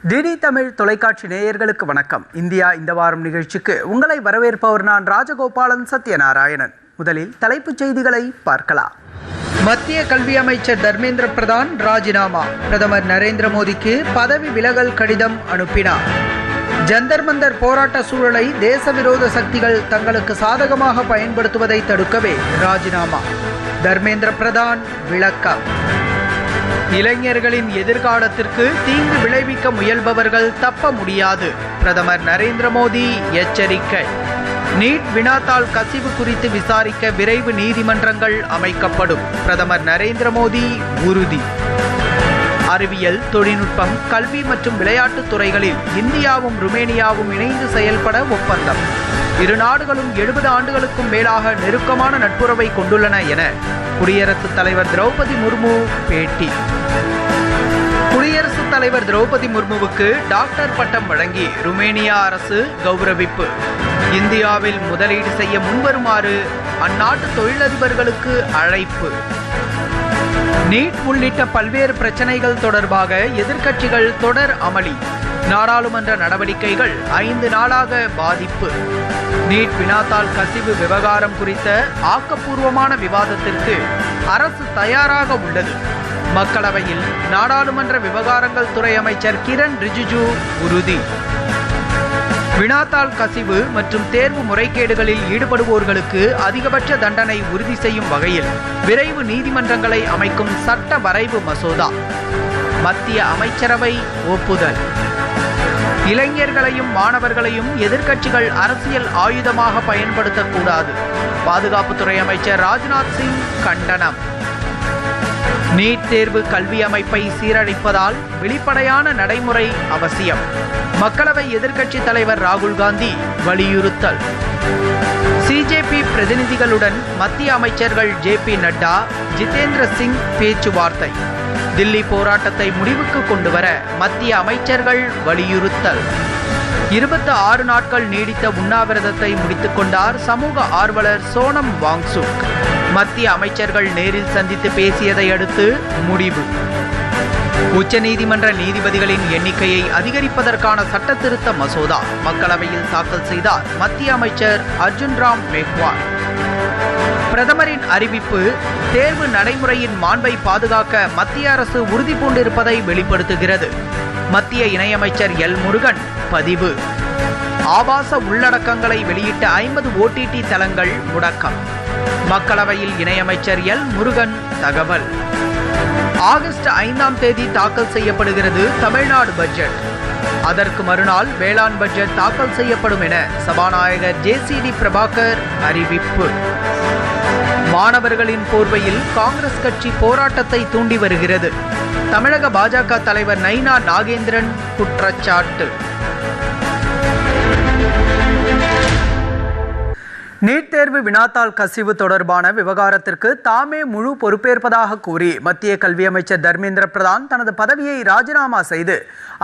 DD Tamil தொலைக்காட்சி நேயர்களுக்கு வணக்கம். இந்தியா இந்த வாரம் நிகழ்ச்சிக்கு உங்களை வரவேற்பவர் நான் ராஜகோபாலன் சத்யநாராயணன். முதலில் தலைப்புச் செய்திகளை பார்க்கலாம். மத்திய கல்வி அமைச்சர் தர்மேந்திர பிரதான் ராஜினாமா. பிரதமர் நரேந்திர மோடிக்கு பதவி விலகல் கடிதம் அனுப்பினார். ஜந்தர் மந்தர் போராட்ட சூழலை தேச விரோத சக்திகள் தங்களுக்கு சாதகமாக பயன்படுத்துவதை தடுக்கவே ராஜினாமா. தர்மேந்திர பிரதான் விளக்கம். இளைஞர்களின் எதிர்காலத்திற்கு தீங்கு விளைவிக்க முயல்பவர்கள் தப்ப முடியாது. பிரதமர் நரேந்திர மோடி எச்சரிக்கை. நீட் வினாத்தாள் கசிவு குறித்து விசாரிக்க விரைவு நீதிமன்றங்கள் அமைக்கப்படும். பிரதமர் நரேந்திர மோடி உறுதி. அறிவியல், தொழில்நுட்பம், கல்வி மற்றும் விளையாட்டுத் துறைகளில் இந்தியாவும் ருமேனியாவும் இணைந்து செயல்பட ஒப்பந்தம். இரு நாடுகளும் 70 ஆண்டுகளுக்கும் மேலாக நெருக்கமான நட்புறவை கொண்டுள்ளன என குடியரசுத் தலைவர் திரௌபதி முர்மு பேட்டி. குடியரசுத் தலைவர் திரௌபதி முர்முவுக்கு டாக்டர் பட்டம் வழங்கி ருமேனியா அரசு கௌரவிப்பு. இந்தியாவில் முதலீடு செய்ய முன்வருமாறு அந்நாட்டு தொழிலதிபர்களுக்கு அழைப்பு. நீட் உள்ளிட்ட பல்வேறு பிரச்சனைகள் தொடர்பாக எதிர்க்கட்சிகள் தொடர் அமளி. நாடாளுமன்ற நடவடிக்கைகள் 5 நாளாக பாதிப்பு. நீட் வினாத்தாள் கசிவு விவகாரம் குறித்த ஆக்கப்பூர்வமான விவாதத்திற்கு அரசு தயாராக உள்ளது. மக்களவையில் நாடாளுமன்ற விவகாரங்கள் துறை அமைச்சர் கிரண் ரிஜிஜு உறுதி. வினாத்தாள் கசிவு மற்றும் தேர்வு முறைகேடுகளில் ஈடுபடுவோர்களுக்கு அதிகபட்ச தண்டனை உறுதி செய்யும் வகையில் விரைவு நீதிமன்றங்களை அமைக்கும் சட்ட வரைவு மசோதா. மத்திய அமைச்சரவை ஒப்புதல். இளைஞர்களையும் மாணவர்களையும் எதிர்க்கட்சிகள் அரசியல் ஆயுதமாக பயன்படுத்தக்கூடாது. பாதுகாப்புத்துறை அமைச்சர் ராஜ்நாத் சிங் கண்டனம். நீட் தேர்வு கல்வி அமைப்பை சீரழிப்பதால் வெளிப்படையான நடைமுறை அவசியம். மக்களவை எதிர்க்கட்சி தலைவர் ராகுல் காந்தி வலியுறுத்தல். சிஜேபி பிரதிநிதிகளுடன் மத்திய அமைச்சர்கள் ஜே.பி. நட்டா, ஜிதேந்திர சிங் பேச்சுவார்த்தை. தில்லி போராட்டத்தை முடிவுக்கு கொண்டுவர மத்திய அமைச்சர்கள் வலியுறுத்தல். 26 நாட்கள் நீடித்த உண்ணாவிரதத்தை முடித்துக் கொண்டார் சமூக ஆர்வலர் சோனம் வாங்சுக். மத்திய அமைச்சர்கள் நேரில் சந்தித்து பேசியதை அடுத்து முடிவு. உச்சநீதிமன்ற நீதிபதிகளின் எண்ணிக்கையை அதிகரிப்பதற்கான சட்ட திருத்த மசோதா மக்களவையில் தாக்கல் செய்தார் மத்திய அமைச்சர் அர்ஜுன் ராம் மேக்வால். பிரதமரின் அறிவிப்பு தேர்வு நடைமுறையின் மாண்பை பாதுகாக்க மத்திய அரசு உறுதி பூண்டிருப்பதை வெளிப்படுத்துகிறது. மத்திய இணையமைச்சர் எல் முருகன் பதிவு. ஆபாச உள்ளடக்கங்களை வெளியிட்ட 50 OTT தளங்கள் முடக்கம். மக்களவையில் இணையமைச்சர் எல் முருகன் தகவல். ஆகஸ்ட் 5ஆம் தேதி தாக்கல் செய்யப்படுகிறது தமிழ்நாடு பட்ஜெட். அதற்கு மறுநாள் வேளாண் பட்ஜெட் தாக்கல் செய்யப்படும் என சபாநாயகர் ஜே.சி.டி. பிரபாகர் அறிவிப்பு. மாணவர்களின் போர்வையில் காங்கிரஸ் கட்சி போராட்டத்தை தூண்டி வருகிறது. தமிழக பாஜக தலைவர் நைனா நாகேந்திரன் குற்றச்சாட்டு. நீட் தேர்வு வினாத்தாள் கசிவு தொடர்பான விவகாரத்திற்கு தாமே முழு பொறுப்பேற்பதாக கூறி மத்திய கல்வி அமைச்சர் தர்மேந்திர பிரதான் தனது பதவியை ராஜினாமா செய்து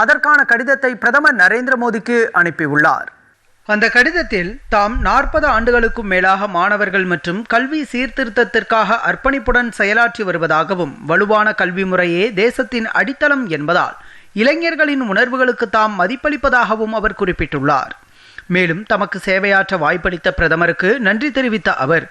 அதற்கான கடிதத்தை பிரதமர் நரேந்திர மோடிக்கு அனுப்பியுள்ளார். அந்த கடிதத்தில் தாம் 40 ஆண்டுகளுக்கும் மேலாக மாணவர்கள் மற்றும் கல்வி சீர்திருத்தத்திற்காக அர்ப்பணிப்புடன் செயலாற்றி வருவதாகவும் வலுவான கல்வி முறையே தேசத்தின் அடித்தளம் என்பதால் இளைஞர்களின் உணர்வுகளுக்கு தாம் மதிப்பளிப்பதாகவும் அவர் குறிப்பிட்டுள்ளார். மேலும் தமக்கு சேவையாற்ற வாய்ப்பளித்த பிரதமருக்கு நன்றி தெரிவித்த அவர்,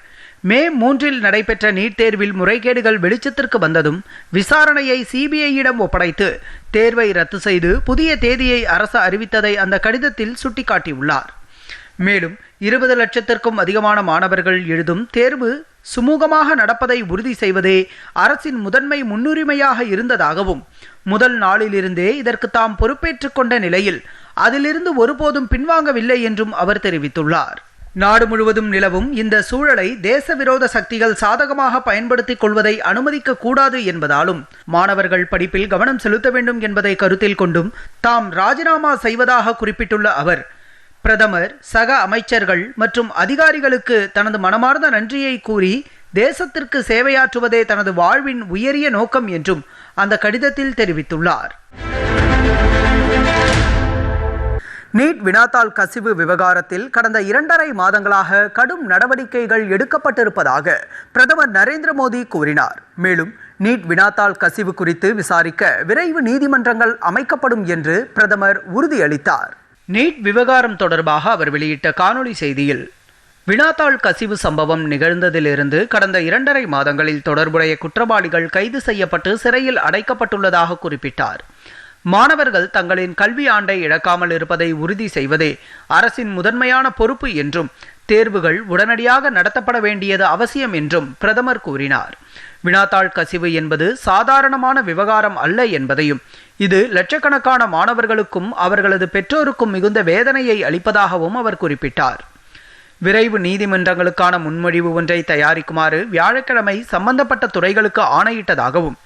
மே 3இல் நடைபெற்ற நீட் தேர்வில் முறைகேடுகள் வெளிச்சத்திற்கு வந்ததும் விசாரணையை சிபிஐயிடம் ஒப்படைத்து தேர்வை ரத்து செய்து புதிய தேதியை அரசு அறிவித்ததை அந்த கடிதத்தில் சுட்டிக்காட்டியுள்ளார். மேலும் 20 லட்சத்திற்கும் அதிகமான மாணவர்கள் எழுதும் தேர்வு சுமூகமாக நடப்பதை உறுதி செய்வதே அரசின் முதன்மை முன்னுரிமையாக இருந்ததாகவும் முதல் நாளிலிருந்தே இதற்கு தாம் பொறுப்பேற்றுக் கொண்ட நிலையில் அதிலிருந்து ஒருபோதும் பின்வாங்கவில்லை என்றும் அவர் தெரிவித்துள்ளார். நாடு முழுவதும் நிலவும் இந்த சூழலை தேச விரோத சக்திகள் சாதகமாக பயன்படுத்திக் கொள்வதை அனுமதிக்க கூடாது என்பதாலும் மாணவர்கள் படிப்பில் கவனம் செலுத்த வேண்டும் என்பதை கருத்தில் கொண்டும் தாம் ராஜினாமா செய்வதாக குறிப்பிட்டுள்ள அவர், பிரதமர், சக அமைச்சர்கள் மற்றும் அதிகாரிகளுக்கு தனது மனமார்ந்த நன்றியை கூறி தேசத்திற்கு சேவையாற்றுவதே தனது வாழ்வின் உயரிய நோக்கம் என்றும் அந்த கடிதத்தில் தெரிவித்துள்ளார். நீட் வினாத்தாள் கசிவு விவகாரத்தில் கடந்த 2.5 மாதங்களாக கடும் நடவடிக்கைகள் எடுக்கப்பட்டிருப்பதாக பிரதமர் நரேந்திர மோடி கூறினார். மேலும் நீட் வினாத்தாள் கசிவு குறித்து விசாரிக்க விரைவு நீதிமன்றங்கள் அமைக்கப்படும் என்று பிரதமர் உறுதியளித்தார். நீட் விவகாரம் தொடர்பாக அவர் வெளியிட்ட காணொலி செய்தியில், வினாத்தாள் கசிவு சம்பவம் நிகழ்ந்ததிலிருந்து கடந்த 2.5 மாதங்களில் தொடர்புடைய குற்றவாளிகள் கைது செய்யப்பட்டு சிறையில் அடைக்கப்பட்டுள்ளதாக குறிப்பிட்டார். மாணவர்கள் தங்களின் கல்வி ஆண்டை இழக்காமல் இருப்பதை உறுதி செய்வதே அரசின் முதன்மையான பொறுப்பு என்றும் தேர்வுகள் உடனடியாக நடத்தப்பட வேண்டியது அவசியம் என்றும் பிரதமர் கூறினார். வினாத்தாள் கசிவு என்பது சாதாரணமான விவகாரம் அல்ல என்பதையும், இது லட்சக்கணக்கான மாணவர்களுக்கும் அவர்களது பெற்றோருக்கும் மிகுந்த வேதனையை அளிப்பதாகவும் அவர் குறிப்பிட்டார். விரைவு நீதிமன்றங்களுக்கான முன்மொழிவு ஒன்றை தயாரிக்குமாறு வியாழக்கிழமை சம்பந்தப்பட்ட துறைகளுக்கு ஆணையிட்டதாகவும்,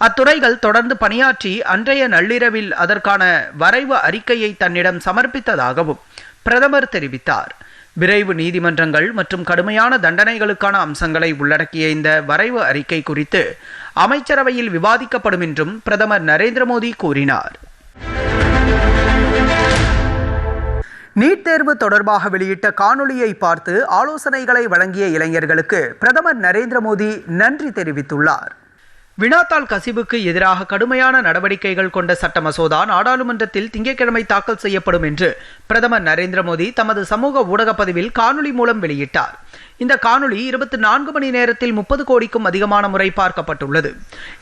அத்துறைகள் தொடர்ந்து பணியாற்றி அன்றைய நள்ளிரவில் அதற்கான வரைவு அறிக்கையை தன்னிடம் சமர்ப்பித்ததாகவும் பிரதமர் தெரிவித்தார். விரைவு நீதிமன்றங்கள் மற்றும் கடுமையான தண்டனைகளுக்கான அம்சங்களை உள்ளடக்கிய இந்த வரைவு அறிக்கை குறித்து அமைச்சரவையில் விவாதிக்கப்படும் என்றும் பிரதமர் நரேந்திர மோடி கூறினார். நீட் தேர்வு தொடர்பாக வெளியிட்ட காணொலியை பார்த்து ஆலோசனைகளை வழங்கிய இளைஞர்களுக்கு பிரதமர் நரேந்திர மோடி நன்றி தெரிவித்துள்ளார். வினாத்தாள் கசிவுக்கு எதிராக கடுமையான நடவடிக்கைகள் கொண்ட சட்ட மசோதா நாடாளுமன்றத்தில் திங்கட்கிழமை தாக்கல் செய்யப்படும் என்று பிரதமர் நரேந்திர மோடி தமது சமூக ஊடக பதிவில் காணொலி மூலம் வெளியிட்டார். இந்த காணொலி 24 மணி நேரத்தில் 30 கோடிக்கும் அதிகமான முறை பார்க்கப்பட்டுள்ளது.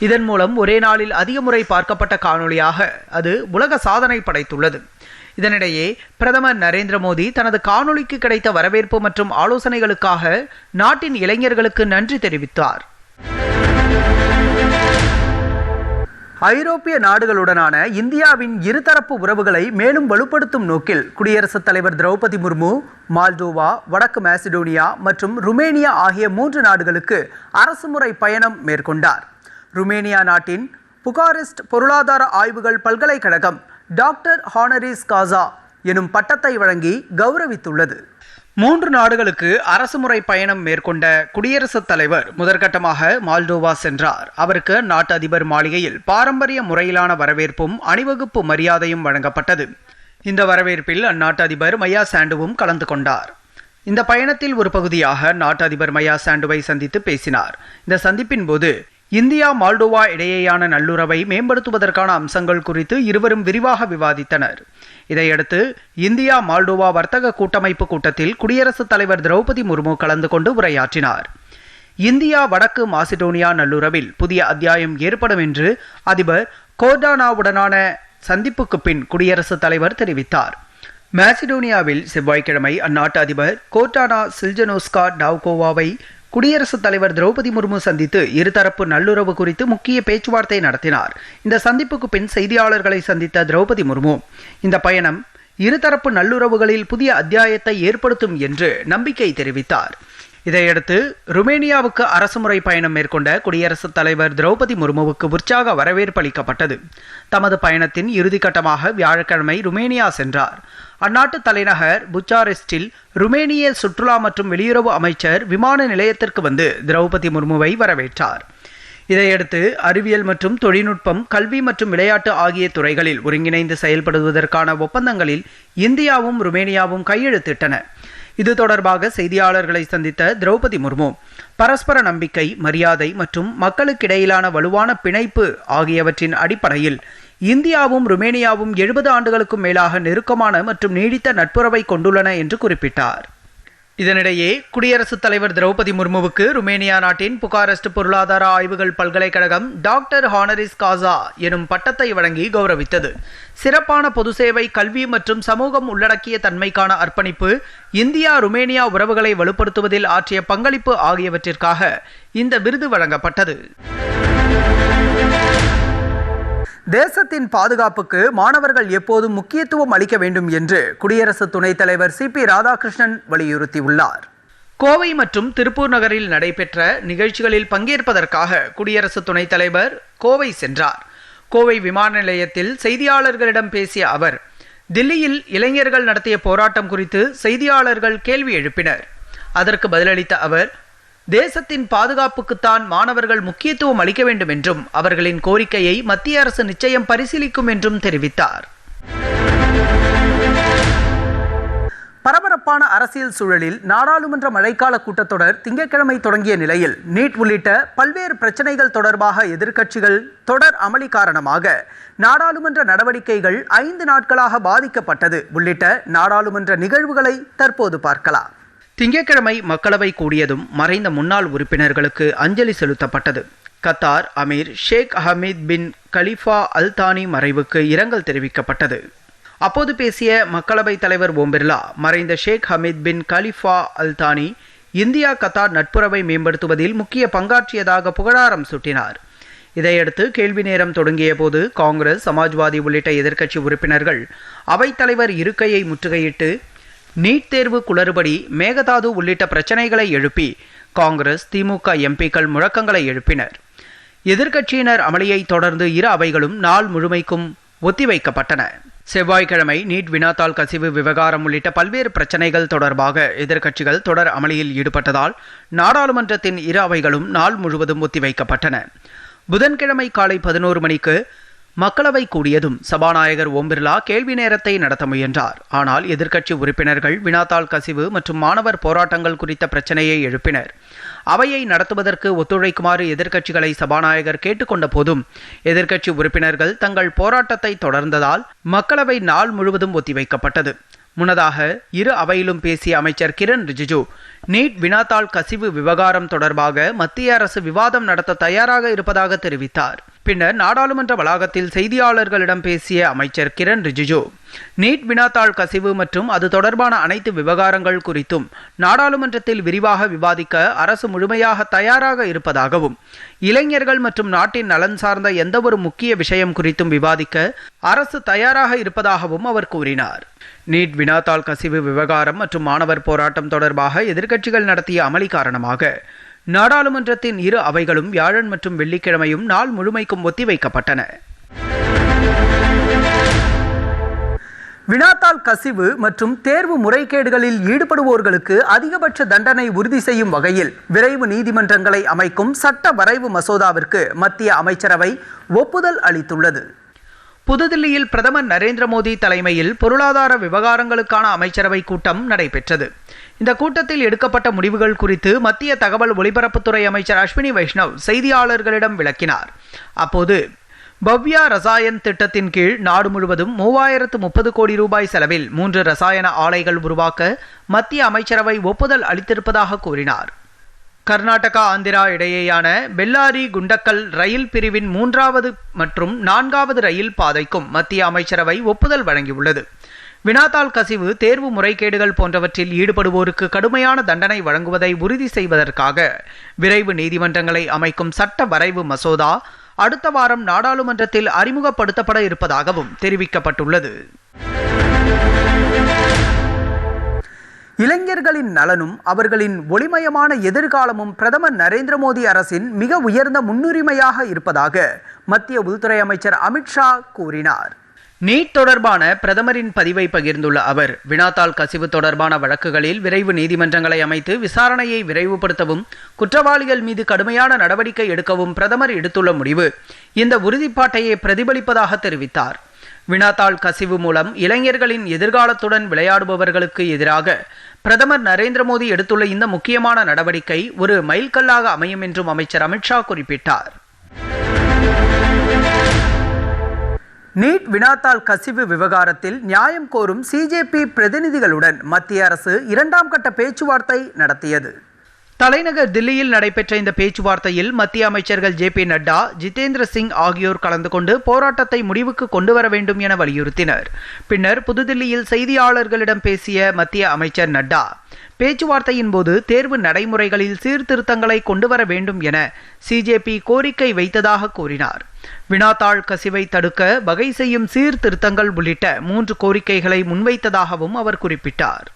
இதன் மூலம் ஒரே நாளில் அதிக முறை பார்க்கப்பட்ட காணொலியாக அது உலக சாதனை படைத்துள்ளது. இதனிடையே பிரதமர் நரேந்திர மோடி தனது காணொலிக்கு கிடைத்த வரவேற்பு மற்றும் ஆலோசனைகளுக்காக நாட்டின் இளைஞர்களுக்கு நன்றி தெரிவித்தார். ஐரோப்பிய நாடுகளுடனான இந்தியாவின் இருதரப்பு உறவுகளை மேலும் வலுப்படுத்தும் நோக்கில் குடியரசுத் தலைவர் திரௌபதி முர்மு மால்டோவா, வடக்கு மாசிடோனியா மற்றும் ருமேனியா ஆகிய 3 நாடுகளுக்கு அரசுமுறை பயணம் மேற்கொண்டார். ருமேனியா நாட்டின் புகாரெஸ்ட் பொருளாதார ஆய்வுகள் பல்கலைக்கழகம் டாக்டர் ஹானரிஸ் காசா எனும் பட்டத்தை வழங்கி கௌரவித்துள்ளது. 3 நாடுகளுக்கு அரசுமுறை பயணம் மேற்கொண்ட குடியரசுத் தலைவர் முதற்கட்டமாக மால்டோவா சென்றார். அவருக்கு நாட்டு அதிபர் மாளிகையில் பாரம்பரிய முறையிலான வரவேற்பும் அணிவகுப்பு மரியாதையும் வழங்கப்பட்டது. இந்த வரவேற்பில் அந்நாட்டு அதிபர் மையா சாண்டுவும் கலந்து கொண்டார். இந்த பயணத்தில் ஒரு பகுதியாக நாட்டு அதிபர் மையா சாண்டுவை சந்தித்து பேசினார். இந்த சந்திப்பின் போது இந்தியா மால்டோவா இடையேயான நல்லுறவை மேம்படுத்துவதற்கான அம்சங்கள் குறித்து இருவரும் விரிவாக விவாதித்தனர். இதையடுத்து இந்தியா மால்டோவா வர்த்தக கூட்டமைப்பு கூட்டத்தில் குடியரசுத் தலைவர் திரௌபதி முர்மு கலந்து கொண்டு உரையாற்றினார். இந்தியா வடக்கு மாசிடோனியா நல்லுறவில் புதிய அத்தியாயம் ஏற்படும் என்று அதிபர் கோர்டானாவுடனான சந்திப்புக்கு பின் குடியரசுத் தலைவர் தெரிவித்தார். மாசிடோனியாவில் செவ்வாய்க்கிழமை அந்நாட்டு அதிபர் கோர்டானா சில்ஜனோஸ்கா டாவ்கோவாவை குடியரசுத் தலைவர் திரௌபதி முர்மு சந்தித்து இருதரப்பு நல்லுறவு குறித்து முக்கிய பேச்சுவார்த்தை நடத்தினார். இந்த சந்திப்புக்கு பின் செய்தியாளர்களை சந்தித்த திரௌபதி முர்மு, இந்த பயணம் இருதரப்பு நல்லுறவுகளில் புதிய அத்தியாயத்தை ஏற்படுத்தும் என்று நம்பிக்கை தெரிவித்தார். இதையடுத்து ருமேனியாவுக்கு அரசுமுறை பயணம் மேற்கொண்ட குடியரசுத் தலைவர் திரௌபதி முர்முவுக்கு உற்சாக வரவேற்பு அளிக்கப்பட்டது. தமது பயணத்தின் இறுதிக்கட்டமாக வியாழக்கிழமை ருமேனியா சென்றார். அந்நாட்டு தலைநகர் புச்சாரெஸ்டில் ருமேனிய சுற்றுலா மற்றும் வெளியுறவு அமைச்சர் விமான நிலையத்திற்கு வந்து திரௌபதி முர்முவை வரவேற்றார். இதையடுத்து அறிவியல் மற்றும் தொழில்நுட்பம், கல்வி மற்றும் விளையாட்டு ஆகிய துறைகளில் ஒருங்கிணைந்து செயல்படுவதற்கான ஒப்பந்தங்களில் இந்தியாவும் ருமேனியாவும் கையெழுத்திட்டன. இது தொடர்பாக செய்தியாளர்களை சந்தித்த திரௌபதி முர்மு, பரஸ்பர நம்பிக்கை, மரியாதை மற்றும் மக்களுக்கிடையிலான வலுவான பிணைப்பு ஆகியவற்றின் அடிப்படையில் இந்தியாவும் ருமேனியாவும் 70 ஆண்டுகளுக்கும் மேலாக நெருக்கமான மற்றும் நீடித்த நட்புறவை கொண்டுள்ளன என்று குறிப்பிட்டார். இதனிடையே குடியரசுத் தலைவர் திரௌபதி முர்முவுக்கு ருமேனியா நாட்டின் புகாரெஸ்ட் பொருளாதார ஆய்வுகள் பல்கலைக்கழகம் டாக்டர் ஹானரிஸ் காசா எனும் பட்டத்தை வழங்கி கௌரவித்தது. சிறப்பான பொது சேவை, கல்வி மற்றும் சமூகம் உள்ளடக்கிய தன்மைக்கான அர்ப்பணிப்பு, இந்தியா ருமேனியா உறவுகளை வலுப்படுத்துவதில் ஆற்றிய பங்களிப்பு ஆகியவற்றிற்காக இந்த விருது வழங்கப்பட்டது. தேசத்தின் பாதுகாப்புக்கு மாணவர்கள் எப்போதும் முக்கியத்துவம் அளிக்க வேண்டும் என்று குடியரசு துணைத் தலைவர் CP ராதாகிருஷ்ணன் வலியுறுத்தியுள்ளார். கோவை மற்றும் திருப்பூர் நகரில் நடைபெற்ற நிகழ்ச்சிகளில் பங்கேற்பதற்காக குடியரசு துணைத் தலைவர் கோவை சென்றார். கோவை விமான நிலையத்தில் செய்தியாளர்களிடம் பேசிய அவர், தில்லியில் இளைஞர்கள் நடத்திய போராட்டம் குறித்து செய்தியாளர்கள் கேள்வி எழுப்பினர். அதற்கு பதிலளித்த அவர், தேசத்தின் பாதுகாப்புக்குத்தான் மாணவர்கள் முக்கியத்துவம் அளிக்க வேண்டும் என்றும் அவர்களின் கோரிக்கையை மத்திய அரசு நிச்சயம் பரிசீலிக்கும் என்றும் தெரிவித்தார். பரபரப்பான அரசியல் சூழலில் நாடாளுமன்ற மழைக்கால கூட்டத்தொடர் திங்கட்கிழமை தொடங்கிய நிலையில் நீட் உள்ளிட்ட பல்வேறு பிரச்சனைகள் தொடர்பாக எதிர்க்கட்சிகள் தொடர் அமளி காரணமாக நாடாளுமன்ற நடவடிக்கைகள் 5 நாட்களாக பாதிக்கப்பட்டது உள்ளிட்ட நாடாளுமன்ற நிகழ்வுகளை தற்போது பார்க்கலாம். திங்கட்கிழமை மக்களவை கூடியதும் மறைந்த முன்னாள் உறுப்பினர்களுக்கு அஞ்சலி செலுத்தப்பட்டது. கத்தார் அமீர் ஷேக் ஹமீத் பின் கலிஃபா அல் தானி மறைவுக்கு இரங்கல் தெரிவிக்கப்பட்டது. அப்போது பேசிய மக்களவைத் தலைவர் ஓம் பிர்லா, மறைந்த ஷேக் ஹமீத் பின் கலிஃபா அல் தானி இந்தியா கத்தார் நட்புறவை மேம்படுத்துவதில் முக்கிய பங்காற்றியதாக புகழாரம் சூட்டினார். இதையடுத்து கேள்வி நேரம் தொடங்கிய போது காங்கிரஸ், சமாஜ்வாதி உள்ளிட்ட எதிர்க்கட்சி உறுப்பினர்கள் அவைத்தலைவர் இருக்கையை முற்றுகையிட்டு நீட் தேர்வு குளறுபடி, மேகதாது உள்ளிட்ட பிரச்சனைகளை எழுப்பி காங்கிரஸ், திமுக எம்பிக்கள் முழக்கங்களை எழுப்பினர். எதிர்க்கட்சியினர் அமளியை தொடர்ந்து இரு அவைகளும் நாள் முழுமைக்கும் ஒத்திவைக்கப்பட்டன. செவ்வாய்க்கிழமை நீட் வினாத்தாள் கசிவு விவகாரம் உள்ளிட்ட பல்வேறு பிரச்சனைகள் தொடர்பாக எதிர்க்கட்சிகள் தொடர் அமளியில் ஈடுபட்டதால் நாடாளுமன்றத்தின் இரு அவைகளும் நாள் முழுவதும் ஒத்திவைக்கப்பட்டன. புதன்கிழமை காலை 11 மணிக்கு மக்களவை கூடியதும் சபாநாயகர் ஓம் பிர்லா கேள்வி நேரத்தை நடத்த முயன்றார். ஆனால் எதிர்க்கட்சி உறுப்பினர்கள் வினாத்தாள் கசிவு மற்றும் மாணவர் போராட்டங்கள் குறித்த பிரச்சனையை எழுப்பினர். அவையை நடத்துவதற்கு ஒத்துழைக்குமாறு எதிர்க்கட்சிகளை சபாநாயகர் கேட்டுக்கொண்ட போதும் எதிர்க்கட்சி உறுப்பினர்கள் தங்கள் போராட்டத்தை தொடர்ந்ததால் மக்களவை நாள் முழுவதும் ஒத்திவைக்கப்பட்டது. முன்னதாக இரு அவையிலும் பேசிய அமைச்சர் கிரண் ரிஜிஜு நீட் வினாத்தாள் கசிவு விவகாரம் தொடர்பாக மத்திய அரசு விவாதம் நடத்த தயாராக இருப்பதாக தெரிவித்தார். பின்னர் நாடாளுமன்ற வளாகத்தில் செய்தியாளர்களிடம் பேசிய அமைச்சர் கிரண் ரிஜிஜு நீட் வினாத்தாள் கசிவு மற்றும் அது தொடர்பான அனைத்து விவகாரங்கள் குறித்தும் நாடாளுமன்றத்தில் விரிவாக விவாதிக்க அரசு முழுமையாக தயாராக இருப்பதாகவும், இளைஞர்கள் மற்றும் நாட்டின் நலன் சார்ந்த எந்தவொரு முக்கிய விஷயம் குறித்தும் விவாதிக்க அரசு தயாராக இருப்பதாகவும் அவர் கூறினார். நீட் வினாத்தாள் கசிவு விவகாரம் மற்றும் மாணவர் போராட்டம் தொடர்பாக எதிர்க்கட்சிகள் நடத்திய அமளி காரணமாக நாடாளுமன்றத்தின் இரு அவைகளும் வியாழன் மற்றும் வெள்ளிக்கிழமையும் நாள் முழுமைக்கும் ஒத்திவைக்கப்பட்டன. வினாத்தாள் கசிவு மற்றும் தேர்வு முறைகேடுகளில் ஈடுபடுவோர்களுக்கு அதிகபட்ச தண்டனை உறுதி செய்யும் வகையில் விரைவு நீதிமன்றங்களை அமைக்கும் சட்ட வரைவு மசோதாவிற்கு மத்திய அமைச்சரவை ஒப்புதல் அளித்துள்ளது. புதுதில்லியில் பிரதமர் நரேந்திர மோடி தலைமையில் பொருளாதார விவகாரங்களுக்கான அமைச்சரவை கூட்டம் நடைபெற்றது. இந்த கூட்டத்தில் எடுக்கப்பட்ட முடிவுகள் குறித்து மத்திய தகவல் ஒலிபரப்புத்துறை அமைச்சர் அஸ்வினி வைஷ்ணவ் செய்தியாளர்களிடம் விளக்கினார். அப்போது பவ்யா ரசாயன் திட்டத்தின் கீழ் நாடு முழுவதும் 3030 கோடி ரூபாய் செலவில் 3 ரசாயன ஆலைகள் உருவாக்க மத்திய அமைச்சரவை ஒப்புதல் அளித்திருப்பதாக கூறினார். கர்நாடகா, ஆந்திரா இடையேயான பெல்லாரி குண்டக்கல் ரயில் பிரிவின் 3வது மற்றும் 4வது ரயில் பாதைக்கும் மத்திய அமைச்சரவை ஒப்புதல் வழங்கியுள்ளது. வினாத்தாள் கசிவு, தேர்வு முறைகேடுகள் போன்றவற்றில் ஈடுபடுவோருக்கு கடுமையான தண்டனை வழங்குவதை உறுதி செய்வதற்காக விரைவு நீதிமன்றங்களை அமைக்கும் சட்ட வரைவு மசோதா அடுத்த வாரம் நாடாளுமன்றத்தில் அறிமுகப்படுத்தப்பட இருப்பதாகவும் தெரிவிக்கப்பட்டுள்ளது. இளைஞர்களின் நலனும் அவர்களின் ஒளிமயமான எதிர்காலமும் பிரதமர் நரேந்திர மோடி அரசின் மிக உயர்ந்த முன்னுரிமையாக இருப்பதாக மத்திய உள்துறை அமைச்சர் அமித்ஷா கூறினார். நீட் தொடர்பான பிரதமரின் பதிவை பகிர்ந்துள்ள அவர், வினாத்தாள் கசிவு தொடர்பான வழக்குகளில் விரைவு நீதிமன்றங்களை அமைத்து விசாரணையை விரைவுபடுத்தவும், குற்றவாளிகள் மீது கடுமையான நடவடிக்கை எடுக்கவும் பிரதமர் எடுத்துள்ள முடிவு இந்த உறுதிப்பாட்டையே பிரதிபலிப்பதாக தெரிவித்தார். வினாத்தாள் கசிவு மூலம் இளைஞர்களின் எதிர்காலத்துடன் விளையாடுபவர்களுக்கு எதிராக பிரதமர் நரேந்திர மோடி எடுத்துள்ள இந்த முக்கியமான நடவடிக்கை ஒரு மைல்கல்லாக அமையும் என்றும் அமைச்சர் அமித்ஷா குறிப்பிட்டார். நீட் வினாத்தாள் கசிவு விவகாரத்தில் நியாயம் கோரும் சிஜேபி பிரதிநிதிகளுடன் மத்திய அரசு 2ஆம் கட்ட பேச்சுவார்த்தை நடத்தியது. தலைநகர் தில்லியில் நடைபெற்ற இந்த பேச்சுவார்த்தையில் மத்திய அமைச்சர்கள் ஜே பி நட்டா, ஜிதேந்திர சிங் ஆகியோர் கலந்து கொண்டு போராட்டத்தை முடிவுக்கு கொண்டு வர வேண்டும் என வலியுறுத்தினர். பின்னர் புதுதில்லியில் செய்தியாளர்களிடம் பேசிய மத்திய அமைச்சர் நட்டா, பேச்சுவார்த்தையின் போது தேர்வு நடைமுறைகளில் சீர்திருத்தங்களை கொண்டு வர வேண்டும் என சிஜேபி கோரிக்கை வைத்ததாக கூறினார். வினாத்தாள் கசிவை தடுக்க வகை செய்யும் சீர்திருத்தங்கள் உள்ளிட்ட 3 கோரிக்கைகளை முன்வைத்ததாகவும் அவர் குறிப்பிட்டார்.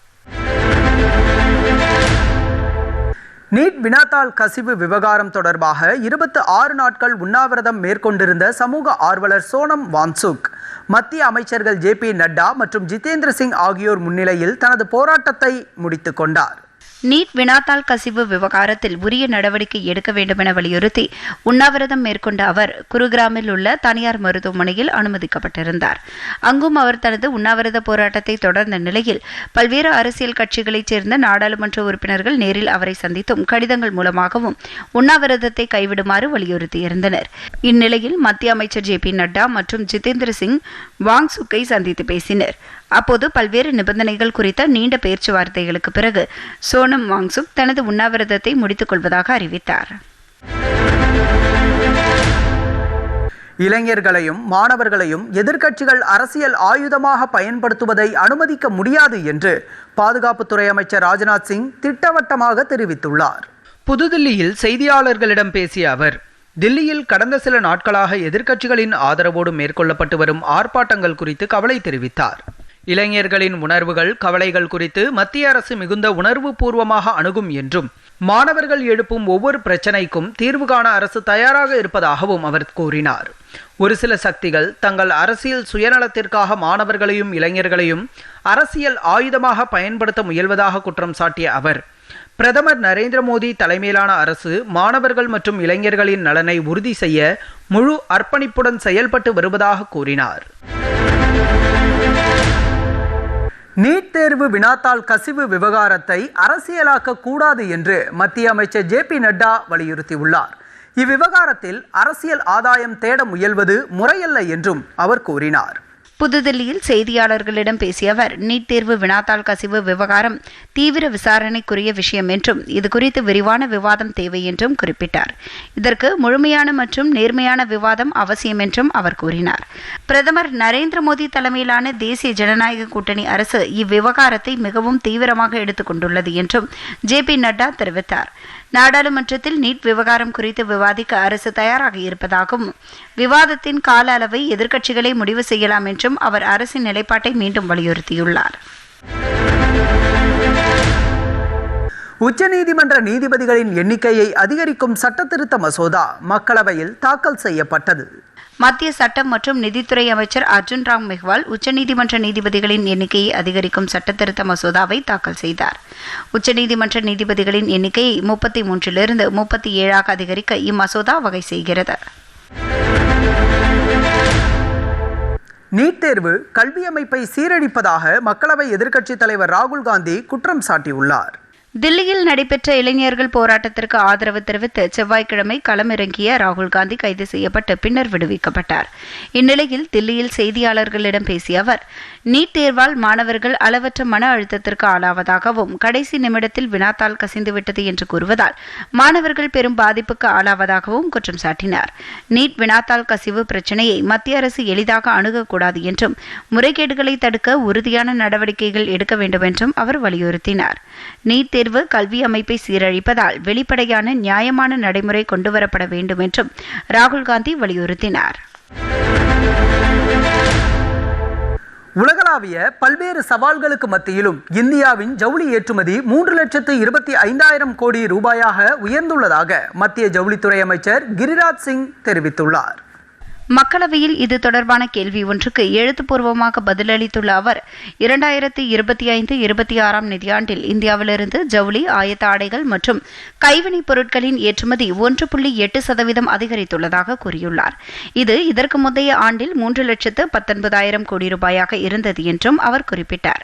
நீட் வினாத்தாள் கசிவு விவகாரம் தொடர்பாக 26 நாட்கள் உண்ணாவிரதம் மேற்கொண்டிருந்த சமூக ஆர்வலர் சோனம் வான்சுக் மத்திய அமைச்சர்கள் ஜே பி நட்டா மற்றும் ஜிதேந்திர சிங் ஆகியோர் முன்னிலையில் தனது போராட்டத்தை முடித்துக் கொண்டார். நீட் வினாத்தாள் கசிவு விவகாரத்தில் உரிய நடவடிக்கை எடுக்க வேண்டுமென வலியுறுத்தி உண்ணாவிரதம் மேற்கொண்ட அவர் குருகிராமில் உள்ள தனியார் மருத்துவமனையில் அனுமதிக்கப்பட்டிருந்தார். அங்கும் அவர் தனது உண்ணாவிரத போராட்டத்தை தொடர்ந்த நிலையில் பல்வேறு அரசியல் கட்சிகளைச் சேர்ந்த நாடாளுமன்ற உறுப்பினர்கள் நேரில் அவரை சந்தித்தும் கடிதங்கள் மூலமாகவும் உண்ணாவிரதத்தை கைவிடுமாறு வலியுறுத்தியிருந்தனர். இந்நிலையில் மத்திய அமைச்சர் ஜே பி நட்டா மற்றும் ஜிதேந்திர சிங் வாங்சுக்கை சந்தித்து பேசினர். அப்போது பல்வேறு நிபந்தனைகள் குறித்த நீண்ட பேச்சுவார்த்தைகளுக்கு பிறகு சோனம் வாங்சுக் தனது உண்ணாவிரதத்தை முடித்துக் கொள்வதாக அறிவித்தார். இளைஞர்களையும் மாணவர்களையும் எதிர்க்கட்சிகள் அரசியல் ஆயுதமாக பயன்படுத்துவதை அனுமதிக்க முடியாது என்று பாதுகாப்புத்துறை அமைச்சர் ராஜ்நாத் சிங் திட்டவட்டமாக தெரிவித்துள்ளார். புதுதில்லியில் செய்தியாளர்களிடம் பேசிய அவர், தில்லியில் கடந்த சில நாட்களாக எதிர்க்கட்சிகளின் ஆதரவோடு மேற்கொள்ளப்பட்டு வரும் ஆர்ப்பாட்டங்கள் குறித்து கவலை தெரிவித்தார். இளைஞர்களின் உணர்வுகள், கவலைகள் குறித்து மத்திய அரசு மிகுந்த உணர்வு பூர்வமாக அணுகும் என்றும் மாணவர்கள் எழுப்பும் ஒவ்வொரு பிரச்சனைக்கும் தீர்வு காண அரசு தயாராக இருப்பதாகவும் அவர் கூறினார். ஒரு சில சக்திகள் தங்கள் அரசியல் சுயநலத்திற்காக மாணவர்களையும் இளைஞர்களையும் அரசியல் ஆயுதமாக பயன்படுத்த முயல்வதாக குற்றம் சாட்டிய அவர், பிரதமர் நரேந்திர மோடி தலைமையிலான அரசு மாணவர்கள் மற்றும் இளைஞர்களின் நலனை உறுதி செய்ய முழு அர்ப்பணிப்புடன் செயல்பட்டு வருவதாக கூறினார். நீட் தேர்வு வினாத்தாள் கசிவு விவகாரத்தை அரசியலாக்க கூடாது என்று மத்திய அமைச்சர் ஜே பி நட்டா வலியுறுத்தியுள்ளார். இவ்விவகாரத்தில் அரசியல் ஆதாயம் தேட முயல்வது முறையல்ல என்றும் அவர் கூறினார். புதுதில்லியில் செய்தியாளர்களிடம் பேசிய அவர், நீட் தேர்வு வினாத்தாள் கசிவு விவகாரம் தீவிர விசாரணைக்குரிய விஷயம் என்றும் இதுகுறித்து விரிவான விவாதம் தேவை என்றும் குறிப்பிட்டார். இதற்கு முழுமையான மற்றும் நேர்மையான விவாதம் அவசியம் என்றும் அவர் கூறினார். பிரதமர் நரேந்திர மோடி தலைமையிலான தேசிய ஜனநாயக கூட்டணி அரசு இவ்விவகாரத்தை மிகவும் தீவிரமாக எடுத்துக் கொண்டுள்ளது என்றும் ஜே பி நட்டா தெரிவித்தார். நாடாளுமன்றத்தில் நீட் விவகாரம் குறித்து விவாதிக்க அரசு தயாராக இருப்பதாகவும் விவாதத்தின் கால அளவை எதிர்க்கட்சிகளே முடிவு செய்யலாம் என்றும் அவர் அரசின் நிலைப்பாட்டை மீண்டும் வலியுறுத்தியுள்ளார். உச்சநீதிமன்ற நீதிபதிகளின் எண்ணிக்கையை அதிகரிக்கும் சட்டத்திருத்த மசோதா மக்களவையில் தாக்கல் செய்யப்பட்டது. மத்திய சட்டம் மற்றும் நிதித்துறை அமைச்சர் அர்ஜுன் ராம் மெஹ்வால் உச்சநீதிமன்ற நீதிபதிகளின் எண்ணிக்கையை அதிகரிக்கும் சட்டத்திருத்த மசோதாவை தாக்கல் செய்தார். உச்சநீதிமன்ற நீதிபதிகளின் எண்ணிக்கையை 33 37 அதிகரிக்க இம்மசோதா வகை செய்கிறது. நீட் தேர்வு கல்வி அமைப்பை சீரழிப்பதாக மக்களவை எதிர்க்கட்சித் தலைவர் ராகுல் காந்தி குற்றம் சாட்டியுள்ளார். தில்லியில் நடைபெற்ற இளைஞர்கள் போராட்டத்திற்கு ஆதரவு தெரிவித்து செவ்வாய்க்கிழமை களமிறங்கிய ராகுல் காந்தி கைது செய்யப்பட்டு பின்னர் விடுவிக்கப்பட்டார். இந்நிலையில் தில்லியில் செய்தியாளர்களிடம் பேசிய அவர், நீட் தேர்வால் மாணவர்கள் அளவற்ற மன அழுத்தத்திற்கு ஆளாவதாகவும் கடைசி நிமிடத்தில் வினாத்தாள் கசிந்துவிட்டது என்று கூறுவதால் மாணவர்கள் பெரும் பாதிப்புக்கு ஆளாவதாகவும் குற்றம் சாட்டினார். நீட் வினாத்தாள் கசிவு பிரச்சினையை மத்திய அரசு எளிதாக அணுகக்கூடாது என்றும் முறைகேடுகளை தடுக்க உறுதியான நடவடிக்கைகள் எடுக்க வேண்டும் என்றும் அவர் வலியுறுத்தினார். நீட் தேர்வு கல்வி அமைப்பை சீரழிப்பதால் வெளிப்படையான நியாயமான நடைமுறை கொண்டுவரப்பட வேண்டும் என்றும் ராகுல் காந்தி வலியுறுத்தினார். உலகளாவிய பல்வேறு சவால்களுக்கு மத்தியிலும் இந்தியாவின் ஜவுளி ஏற்றுமதி 3,25,000 கோடி ரூபாயாக உயர்ந்துள்ளதாக மத்திய ஜவுளித்துறை அமைச்சர் கிரிராஜ் சிங் தெரிவித்துள்ளார். மக்களவையில் இது தொடர்பான கேள்வி ஒன்றுக்கு எழுத்துப்பூர்வமாக பதிலளித்துள்ள அவர், 2025-26 நிதியாண்டில் இந்தியாவிலிருந்து ஜவுளி, ஆயத்த ஆடைகள் மற்றும் கைவினைப் பொருட்களின் ஏற்றுமதி 1.8% அதிகரித்துள்ளதாக கூறியுள்ளார். இது இதற்கு முந்தைய ஆண்டில் 3,19,000 கோடி ரூபாயாக இருந்தது என்றும் அவர் குறிப்பிட்டார்.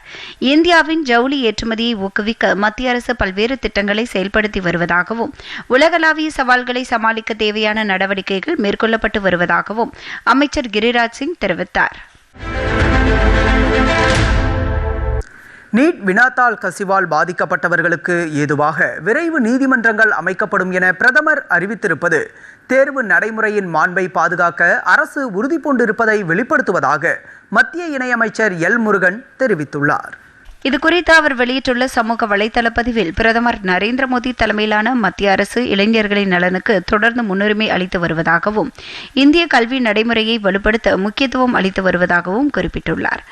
இந்தியாவின் ஜவுளி ஏற்றுமதியை ஊக்குவிக்க மத்திய அரசு பல்வேறு திட்டங்களை செயல்படுத்தி வருவதாகவும் உலகளாவிய சவால்களை சமாளிக்க தேவையான நடவடிக்கைகள் மேற்கொள்ளப்பட்டு வருவதாகவும் அமைச்சர் கிரிராஜ் சிங் தெரிவித்தார். நீட் வினாத்தாள் கசிவால் பாதிக்கப்பட்டவர்களுக்கு ஏதுவாக விரைவு நீதிமன்றங்கள் அமைக்கப்படும் என பிரதமர் அறிவித்திருப்பது தேர்வு நடைமுறையின் மாண்பை பாதுகாக்க அரசு உறுதி பூண்டிருப்பதை வெளிப்படுத்துவதாக மத்திய இணையமைச்சர் எல் முருகன் தெரிவித்துள்ளார். இதுகுறித்து அவர் வெளியிட்டுள்ள சமூக வலைதள பதிவில், பிரதமர் நரேந்திர மோடி தலைமையிலான மத்திய அரசு இளைஞர்களின் நலனுக்கு தொடர்ந்து முன்னுரிமை அளித்து வருவதாகவும் இந்திய கல்வி நடைமுறையை வலுப்படுத்த முக்கியத்துவம் அளித்து வருவதாகவும் குறிப்பிட்டுள்ளார்.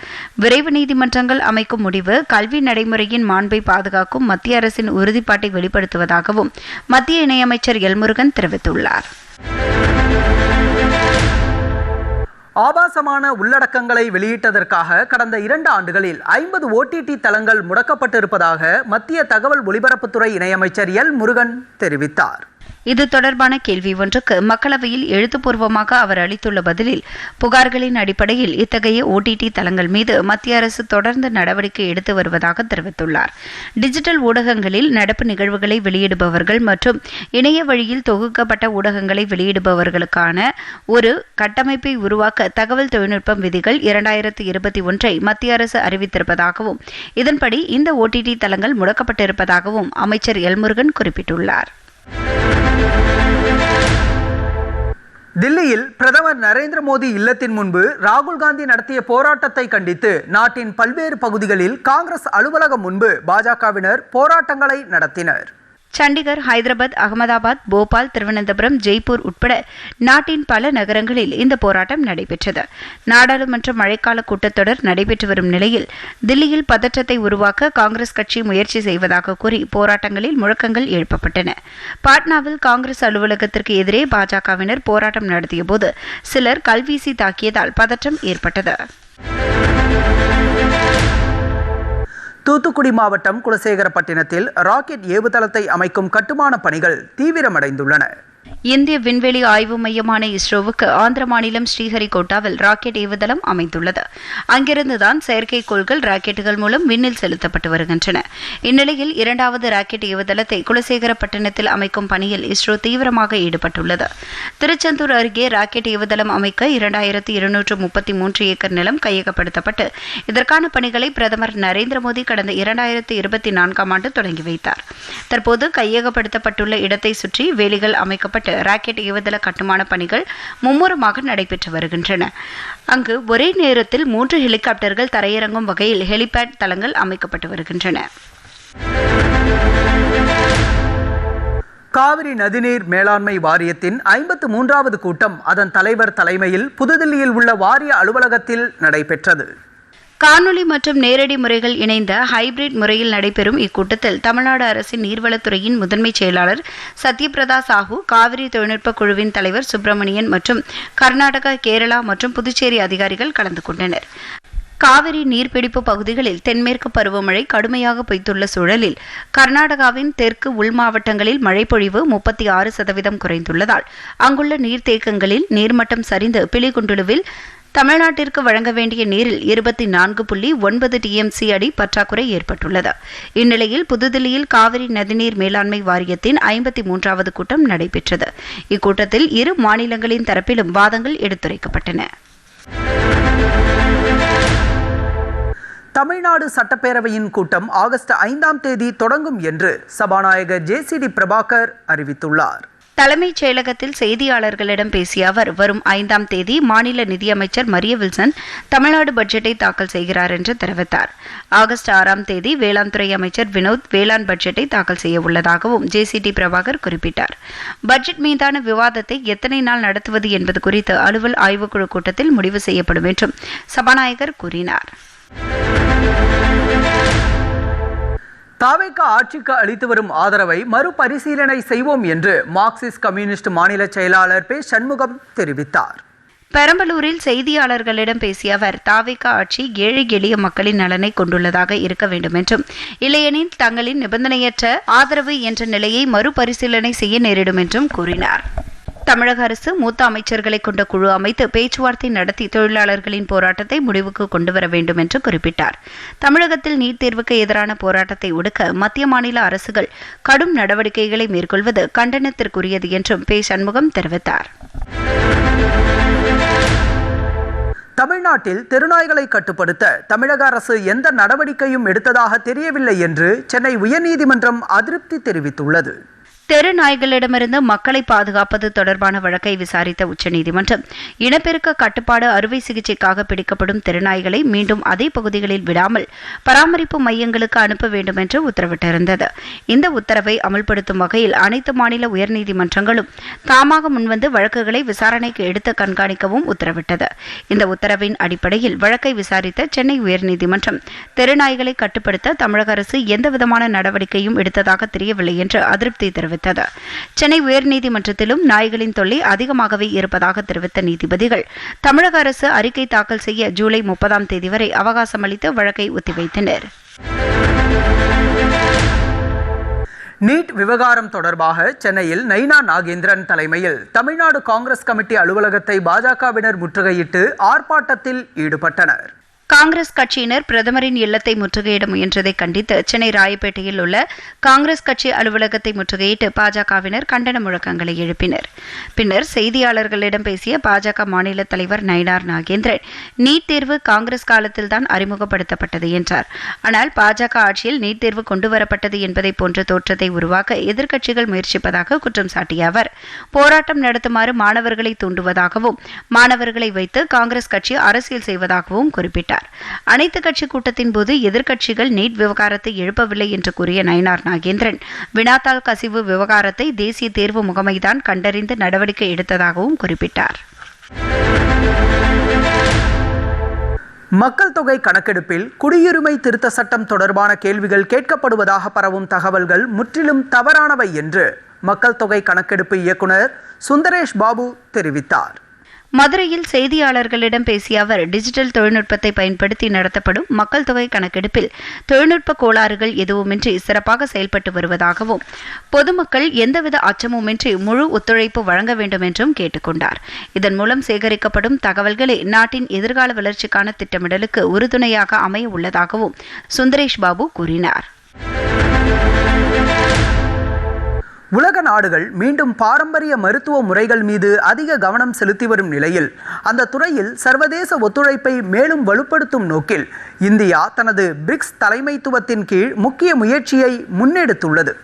விரைவு நீதிமன்றங்கள் அமைக்கும் முடிவு கல்வி நடைமுறையின் மாண்பை பாதுகாக்கும் மத்திய அரசின் உறுதிப்பாட்டை வெளிப்படுத்துவதாகவும் மத்திய இணையமைச்சர் எல் முருகன் தெரிவித்துள்ளார். ஆபாசமான உள்ளடக்கங்களை வெளியிட்டதற்காக கடந்த 2 ஆண்டுகளில் 50 OTT தளங்கள் முடக்கப்பட்டிருப்பதாக மத்திய தகவல் ஒலிபரப்புத்துறை இணையமைச்சர் எல் முருகன் தெரிவித்தார். இது தொடர்பான கேள்வி ஒன்றுக்கு மக்களவையில் எழுத்துப்பூர்வமாக அவர் அளித்துள்ள பதிலில், புகார்களின் அடிப்படையில் இத்தகைய OTT தளங்கள் மீது மத்திய அரசு தொடர்ந்து நடவடிக்கை எடுத்து வருவதாக தெரிவித்துள்ளார். டிஜிட்டல் ஊடகங்களில் நடப்பு நிகழ்வுகளை வெளியிடுபவர்கள் மற்றும் இணைய வழியில் தொகுக்கப்பட்ட ஊடகங்களை வெளியிடுபவர்களுக்கான ஒரு கட்டமைப்பை உருவாக்க தகவல் தொழில்நுட்பம் விதிகள் 2021 மத்திய அரசு அறிவித்திருப்பதாகவும், இதன்படி இந்த OTT தளங்கள் முடக்கப்பட்டிருப்பதாகவும் அமைச்சர் எல் முருகன் குறிப்பிட்டுள்ளார். தில்லியில் பிரதமர் நரேந்திர மோடி இல்லத்தின் முன்பு ராகுல் காந்தி நடத்திய போராட்டத்தை கண்டித்து நாட்டின் பல்வேறு பகுதிகளில் காங்கிரஸ் அலுவலகம் முன்பு பாஜகவினர் போராட்டங்களை நடத்தினர். சண்டிகர், ஹைதராபாத், அகமதாபாத், போபால், திருவனந்தபுரம், ஜெய்ப்பூர் உட்பட நாட்டின் பல நகரங்களில் இந்த போராட்டம் நடைபெற்றது. நாடாளுமன்ற மழைக்கால கூட்டத்தொடர் நடைபெற்று வரும் நிலையில் தில்லியில் பதற்றத்தை உருவாக்க காங்கிரஸ் கட்சி முயற்சி செய்வதாக கூறி போராட்டங்களில் முழக்கங்கள் எழுப்பப்பட்டன. பாட்னாவில் காங்கிரஸ் அலுவலகத்திற்கு எதிரே பாஜகவினர் போராட்டம் நடத்தியபோது சிலர் கல்வீசி தாக்கியதால் பதற்றம் ஏற்பட்டது. தூத்துக்குடி மாவட்டம் குலசேகரப்பட்டினத்தில் ராக்கெட் ஏவுதளத்தை அமைக்கும் கட்டுமான பணிகள் தீவிரமடைந்துள்ளன. இந்திய விண்வெளி ஆய்வு மையமான இஸ்ரோவுக்கு ஆந்திர மாநிலம் ஸ்ரீஹரிகோட்டாவில் ராக்கெட் ஏவுதளம் அமைந்துள்ளது. அங்கிருந்துதான் செயற்கைக்கோள்கள் ராக்கெட்டுகள் மூலம் விண்ணில் செலுத்தப்பட்டு வருகின்றன. இந்நிலையில் 2வது ராக்கெட் ஏவுதளத்தை குலசேகரப்பட்டினத்தில் அமைக்கும் பணியில் இஸ்ரோ தீவிரமாக ஈடுபட்டுள்ளது. திருச்செந்தூர் அருகே ராக்கெட் ஏவுதளம் அமைக்க 2233 ஏக்கர் நிலம் கையகப்படுத்தப்பட்டு இதற்கான பணிகளை பிரதமர் நரேந்திர மோடி கடந்த 2024ஆம் ஆண்டு தொடங்கி வைத்தார். தற்போது கையகப்படுத்தப்பட்டுள்ள இடத்தை சுற்றி வேலிகள் அமைக்கப்பட்டு ராக்கெட் ஏவுதள கட்டுமான பணிகள் மும்முரமாக நடைபெற்று வருகின்றன. அங்கு ஒரே நேரத்தில் 3 ஹெலிகாப்டர்கள் தரையிறங்கும் வகையில் ஹெலிபேட் தளங்கள் அமைக்கப்பட்டு வருகின்றன. காவிரி நதிநீர் மேலாண்மை வாரியத்தின் 53வது கூட்டம் அதன் தலைவர் தலைமையில் புதுதில்லியில் உள்ள வாரிய அலுவலகத்தில் நடைபெற்றது. காணொலி மற்றும் நேரடி முறைகள் இணைந்த ஹைபிரிட் முறையில் நடைபெறும் இக்கூட்டத்தில் தமிழ்நாடு அரசின் நீர்வளத்துறையின் முதன்மை செயலாளர் சத்யபிரதா சாஹூ, காவிரி தொழில்நுட்ப குழுவின் தலைவர் சுப்பிரமணியன் மற்றும் கர்நாடகா, கேரளா மற்றும் புதுச்சேரி அதிகாரிகள் கலந்து கொண்டனர். காவிரி நீர்பிடிப்பு பகுதிகளில் தென்மேற்கு பருவமழை கடுமையாக பெய்துள்ள சூழலில் கர்நாடகாவின் தெற்கு உள் மாவட்டங்களில் மழைப்பொழிவு 36% குறைந்துள்ளதால் அங்குள்ள நீர்த்தேக்கங்களில் நீர்மட்டம் சரிந்து பிலிகுண்டுலுவில் தமிழ்நாட்டிற்கு வழங்க வேண்டிய நீரில் 24.9 TMC அடி பற்றாக்குறை ஏற்பட்டுள்ளது. இந்நிலையில் புதுதில்லியில் காவிரி நதிநீர் மேலாண்மை வாரியத்தின் 53வது கூட்டம் நடைபெற்றது. இக்கூட்டத்தில் இரு மாநிலங்களின் தரப்பிலும் வாதங்கள் எடுத்துரைக்கப்பட்டன. தமிழ்நாடு சட்டப்பேரவையின் கூட்டம் ஆகஸ்ட் 5ஆம் தேதி தொடங்கும் என்று சபாநாயகர் JCD பிரபாகர் அறிவித்துள்ளார். தலைமைச் செயலகத்தில் செய்தியாளர்களிடம் பேசிய அவர், வரும் 5ஆம் தேதி மாநில நிதியமைச்சர் மரிய வில்சன் தமிழ்நாடு பட்ஜெட்டை தாக்கல் செய்கிறார் என்று தெரிவித்தார். ஆகஸ்ட் 6ஆம் தேதி வேளாண் துறை அமைச்சர் வினோத் வேளாண் பட்ஜெட்டை தாக்கல் செய்ய உள்ளதாகவும் JCD பிரபாகர் குறிப்பிட்டார். பட்ஜெட் மீதான விவாதத்தை எத்தனை நாள் நடத்துவது என்பது குறித்து அலுவல் ஆய்வுக்குழு கூட்டத்தில் முடிவு செய்யப்படும் என்றும் சபாநாயகர் கூறினார். தாவேகா ஆட்சிக்கு அளித்து வரும் ஆதரவை மறுபரிசீலனை செய்வோம் என்று மார்க்சிஸ்ட் கம்யூனிஸ்ட் மாநில செயலாளர் பே. சண்முகம் தெரிவித்தார். பெரம்பலூரில் செய்தியாளர்களிடம் பேசிய அவர், தாவேகா ஆட்சி ஏழை எளிய மக்களின் நலனை கொண்டுள்ளதாக இருக்க வேண்டும் என்றும், இல்லையெனில் தங்களின் நிபந்தனையற்ற ஆதரவு என்ற நிலையை மறுபரிசீலனை செய்ய நேரிடும் என்றும் கூறினார். தமிழக அரசு மூத்த அமைச்சர்களை கொண்ட குழு அமைத்து பேச்சுவார்த்தை நடத்தி தொழிலாளர்களின் போராட்டத்தை முடிவுக்கு கொண்டுவர வேண்டும் என்று குறிப்பிட்டார். தமிழகத்தில் நீட் தேர்வுக்கு எதிரான போராட்டத்தை ஒடுக்க மத்திய மாநில அரசுகள் கடும் நடவடிக்கைகளை மேற்கொள்வது கண்டனத்திற்குரியது என்றும் பே. சண்முகம் தெரிவித்தார். தமிழ்நாட்டில் தெருநாய்களை கட்டுப்படுத்த தமிழக அரசு எந்த நடவடிக்கையும் எடுத்ததாக தெரியவில்லை என்று சென்னை உயர்நீதிமன்றம் அதிருப்தி தெரிவித்துள்ளது. தெரு நாய்களிடமிருந்து மக்களை பாதுகாப்பது தொடர்பான வழக்கை விசாரித்த உச்சநீதிமன்றம், இனப்பெருக்க கட்டுப்பாடு அறுவை சிகிச்சைக்காக பிடிக்கப்படும் தெருநாய்களை மீண்டும் அதே பகுதிகளில் விடாமல் பராமரிப்பு மையங்களுக்கு அனுப்ப வேண்டும் என்று உத்தரவிட்டிருந்தது. இந்த உத்தரவை அமல்படுத்தும் வகையில் அனைத்து மாநில உயர்நீதிமன்றங்களும் தாமாக முன்வந்து வழக்குகளை விசாரணைக்கு எடுத்து கண்காணிக்கவும் உத்தரவிட்டது. இந்த உத்தரவின் அடிப்படையில் வழக்கை விசாரித்த சென்னை உயர்நீதிமன்றம், தெருநாய்களை கட்டுப்படுத்த தமிழக அரசு எந்தவிதமான நடவடிக்கையும் எடுத்ததாக தெரியவில்லை என்று அதிருப்தி தெரிவித்தது. தீர்ப்பளித்தது. சென்னை உயர்நீதிமன்றத்திலும் நாய்களின் தொல்லை அதிகமாகவே இருப்பதாக தெரிவித்த நீதிபதிகள் தமிழக அரசு அறிக்கை தாக்கல் செய்ய ஜூலை 30ஆம் தேதி வரை அவகாசம் அளித்து வழக்கை ஒத்திவைத்தனர். நீட் விவகாரம் தொடர்பாக சென்னையில் நைனா நாகேந்திரன் தலைமையில் தமிழ்நாடு காங்கிரஸ் கமிட்டி அலுவலகத்தை பாஜகவினர் முற்றுகையிட்டு ஆர்ப்பாட்டத்தில் ஈடுபட்டனர். காங்கிரஸ் கட்சியினர் பிரதமரின் இல்லத்தை முற்றுகையிட முயன்றதை கண்டித்து சென்னை ராயப்பேட்டையில் உள்ள காங்கிரஸ் கட்சி அலுவலகத்தை முற்றுகையிட்டு பாஜகவினர் கண்டன முழக்கங்களை எழுப்பினர். பின்னர் செய்தியாளர்களிடம் பேசிய பாஜக மாநில தலைவர் நயினார் நாகேந்திரன், நீட் தேர்வு காங்கிரஸ் காலத்தில்தான் அறிமுகப்படுத்தப்பட்டது என்றார். ஆனால் பாஜக ஆட்சியில் நீட் தேர்வு கொண்டுவரப்பட்டது என்பதை போன்ற தோற்றத்தை உருவாக்க எதிர்க்கட்சிகள் முயற்சிப்பதாக குற்றம் சாட்டிய அவர், போராட்டம் நடத்துமாறு மாணவர்களை தூண்டுவதாகவும் மாணவர்களை வைத்து காங்கிரஸ் கட்சி அரசியல் செய்வதாகவும் குறிப்பிட்டார். அனைத்து கட்சி கூட்டத்தின் போது எதிர்க்கட்சிகள் நீட் விவகாரத்தை எழுப்பவில்லை என்று கூறிய நயினார் நாகேந்திரன், வினாத்தாள் கசிவு விவகாரத்தை தேசிய தேர்வு முகமைதான் கண்டறிந்து நடவடிக்கை எடுத்ததாகவும் குறிப்பிட்டார். மக்கள் தொகை கணக்கெடுப்பில் குடியுரிமை திருத்த சட்டம் தொடர்பான கேள்விகள் கேட்கப்படுவதாக பரவும் தகவல்கள் முற்றிலும் தவறானவை என்று மக்கள் தொகை கணக்கெடுப்பு இயக்குனர் சுந்தரேஷ் பாபு தெரிவித்தார். மதுரையில் செய்தியாளர்களிடம் பேசிய அவர், டிஜிட்டல் தொழில்நுட்பத்தை பயன்படுத்தி நடத்தப்படும் மக்கள் தொகை கணக்கெடுப்பில் தொழில்நுட்ப கோளாறுகள் எதுவுமின்றி சிறப்பாக செயல்பட்டு வருவதாகவும் பொதுமக்கள் எந்தவித அச்சமுமின்றி முழு ஒத்துழைப்பு வழங்க வேண்டும் என்றும் கேட்டுக் கொண்டார். இதன் மூலம் சேகரிக்கப்படும் தகவல்களே நாட்டின் எதிர்கால வளர்ச்சிக்கான திட்டமிடலுக்கு உறுதுணையாக அமைய உள்ளதாகவும் சுந்தரேஷ் பாபு கூறினார். உலக நாடுகள் மீண்டும் பாரம்பரிய மருத்துவ முறைகள் மீது அதிக கவனம் செலுத்தி வரும் நிலையில் அந்த துறையில் சர்வதேச ஒத்துழைப்பை மேலும் வலுப்படுத்தும் நோக்கில் இந்தியா தனது பிரிக்ஸ் தலைமைத்துவத்தின் கீழ் முக்கிய முயற்சியை முன்னெடுத்துள்ளது.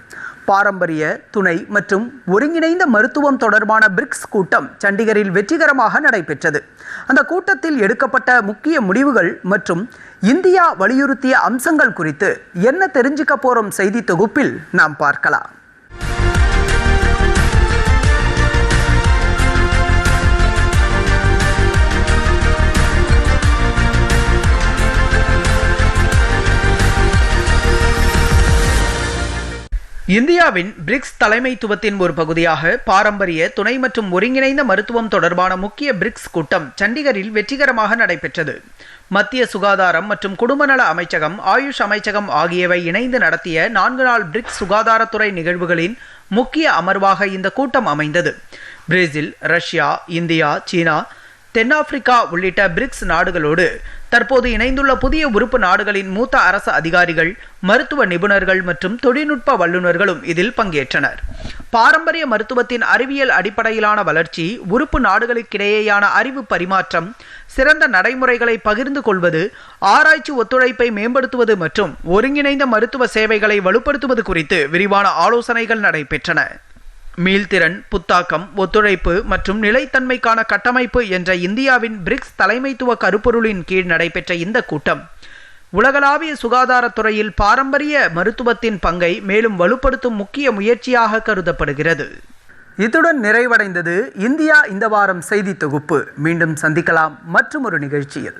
பாரம்பரிய, துணை மற்றும் ஒருங்கிணைந்த மருத்துவம் தொடர்பான பிரிக்ஸ் கூட்டம் சண்டிகரில் வெற்றிகரமாக நடைபெற்றது. அந்த கூட்டத்தில் எடுக்கப்பட்ட முக்கிய முடிவுகள் மற்றும் இந்தியா வலியுறுத்திய அம்சங்கள் குறித்து என்ன தெரிஞ்சுக்க போறோம் செய்தி தொகுப்பில் நாம் பார்க்கலாம். இந்தியாவின் பிரிக்ஸ் தலைமைத்துவத்தின் ஒரு பகுதியாக பாரம்பரிய, துணை மற்றும் ஒருங்கிணைந்த மருத்துவம் தொடர்பான முக்கிய பிரிக்ஸ் கூட்டம் சண்டிகரில் வெற்றிகரமாக நடைபெற்றது. மத்திய சுகாதாரம் மற்றும் குடும்பநல அமைச்சகம், ஆயுஷ் அமைச்சகம் ஆகியவை இணைந்து நடத்திய 4 நாள் பிரிக்ஸ் சுகாதாரத்துறை நிகழ்வுகளின் முக்கிய அமர்வாக இந்த கூட்டம் அமைந்தது. பிரேசில், ரஷ்யா, இந்தியா, சீனா, தென்னாப்பிரிக்கா உள்ளிட்ட பிரிக்ஸ் நாடுகளோடு தற்போது இணைந்துள்ள புதிய உறுப்பு நாடுகளின் மூத்த அரசு அதிகாரிகள், மருத்துவ நிபுணர்கள் மற்றும் தொழில்நுட்ப வல்லுநர்களும் இதில் பங்கேற்றனர். பாரம்பரிய மருத்துவத்தின் அறிவியல் அடிப்படையிலான வளர்ச்சி, உறுப்பு நாடுகளுக்கிடையேயான அறிவு பரிமாற்றம், சிறந்த நடைமுறைகளை பகிர்ந்து கொள்வது, ஆராய்ச்சி ஒத்துழைப்பை மேம்படுத்துவது மற்றும் ஒருங்கிணைந்த மருத்துவ சேவைகளை வலுப்படுத்துவது குறித்து விரிவான ஆலோசனைகள் நடைபெற்றன. மீள்திறன், புத்தாக்கம், ஒத்துழைப்பு மற்றும் நிலைத்தன்மைக்கான கட்டமைப்பு என்ற இந்தியாவின் பிரிக்ஸ் தலைமைத்துவ கருப்பொருளின் கீழ் நடைபெற்ற இந்த கூட்டம் உலகளாவிய சுகாதாரத்துறையில் பாரம்பரிய மருத்துவத்தின் பங்கை மேலும் வலுப்படுத்தும் முக்கிய முயற்சியாக கருதப்படுகிறது. இத்துடன் நிறைவடைந்தது இந்தியா இந்த வாரம் செய்தி தொகுப்பு. மீண்டும் சந்திக்கலாம் மற்றும் ஒரு நிகழ்ச்சியில்.